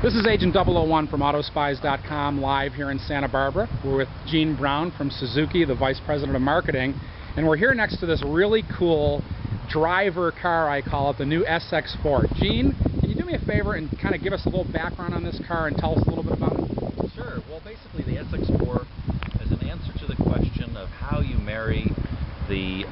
This is Agent 001 from AutoSpies.com live here in Santa Barbara. We're with Gene Brown from Suzuki, the Vice President of Marketing, and we're here next to this really cool driver car, I call it, the new SX4. Gene, can you do me a favor and kind of give us a little background on this car and tell us a little bit about it? Sure. Well, basically the SX4 is an answer to the question of how you marry the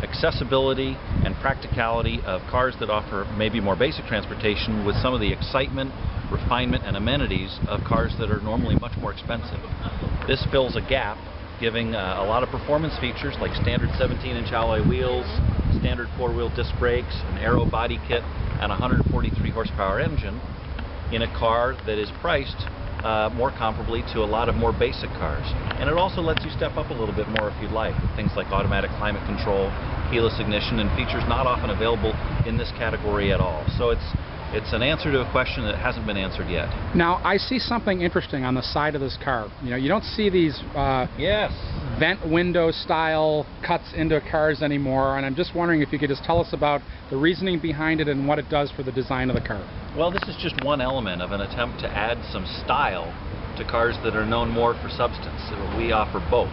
accessibility and practicality of cars that offer maybe more basic transportation with some of the excitement, refinement, and amenities of cars that are normally much more expensive. This fills a gap, giving a lot of performance features like standard 17-inch alloy wheels, standard 4-wheel disc brakes, an aero body kit, and a 143 horsepower engine in a car that is priced more comparably to a lot of more basic cars. And it also lets you step up a little bit more if you'd like, with things like automatic climate control, keyless ignition, and features not often available in this category at all. So it's an answer to a question that hasn't been answered yet. Now, I see something interesting on the side of this car. You know, you don't see these yes, vent window style cuts into cars anymore, and I'm just wondering if you could just tell us about the reasoning behind it and what it does for the design of the car. Well, this is just one element of an attempt to add some style to cars that are known more for substance. We offer both.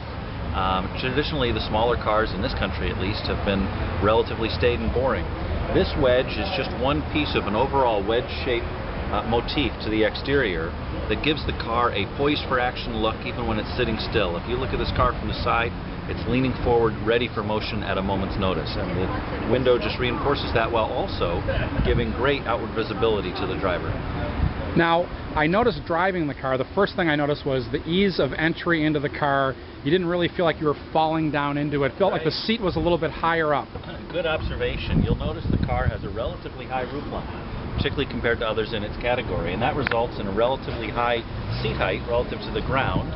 Traditionally, the smaller cars, in this country at least, have been relatively staid and boring. This wedge is just one piece of an overall wedge-shaped motif to the exterior that gives the car a poised for action look even when it's sitting still. If you look at this car from the side, it's leaning forward, ready for motion at a moment's notice. And the window just reinforces that while also giving great outward visibility to the driver. Now, I noticed driving the car, the first thing I noticed was the ease of entry into the car. You didn't really feel like you were falling down into it. It felt like the seat was a little bit higher up. Good observation. You'll notice the car has a relatively high roofline, particularly compared to others in its category, and that results in a relatively high seat height relative to the ground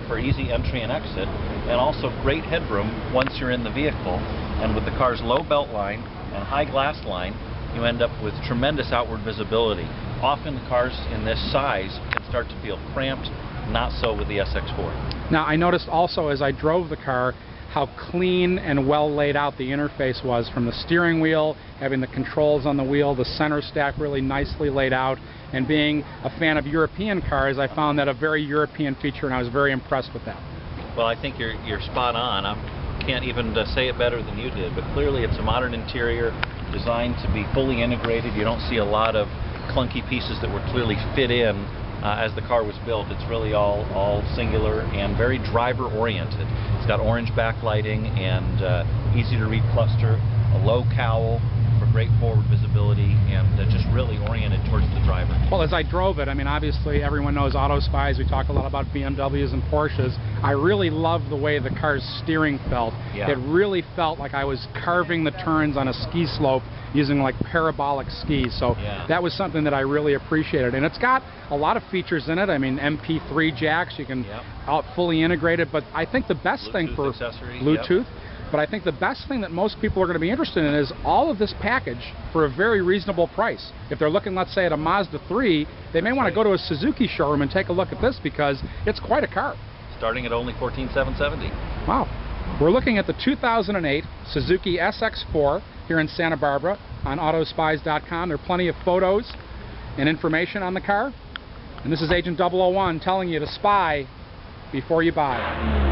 for easy entry and exit, and also great headroom once you're in the vehicle. And with the car's low belt line and high glass line, you end up with tremendous outward visibility. Often cars in this size can start to feel cramped, not so with the SX4. Now, I noticed also as I drove the car how clean and well laid out the interface was, from the steering wheel, having the controls on the wheel, the center stack really nicely laid out, and being a fan of European cars, I found that a very European feature, and I was very impressed with that. Well, I think you're spot on. I can't even say it better than you did, but clearly it's a modern interior designed to be fully integrated. You don't see a lot of clunky pieces that were clearly fit in as the car was built. It's really all singular and very driver-oriented. It's got orange backlighting and easy-to-read cluster, a low cowl for great forward visibility, and just really oriented towards the driver. Well, as I drove it, I mean, obviously everyone knows AutoSpies. We talk a lot about BMWs and Porsches. I really love the way the car's steering felt. Yeah. It really felt like I was carving the turns on a ski slope using like parabolic skis. So yeah, that was something that I really appreciated. And it's got a lot of features in it. I mean, MP3 jacks, you can out fully integrated, but I think the best thing for Bluetooth, but I think the best thing that most people are going to be interested in is all of this package for a very reasonable price. If they're looking, let's say, at a Mazda 3, they may want to go to a Suzuki showroom and take a look at this because it's quite a car. Starting at only $14,770. Wow. We're looking at the 2008 Suzuki SX4 here in Santa Barbara on AutoSpies.com. There are plenty of photos and information on the car. And this is Agent 001 telling you to spy before you buy.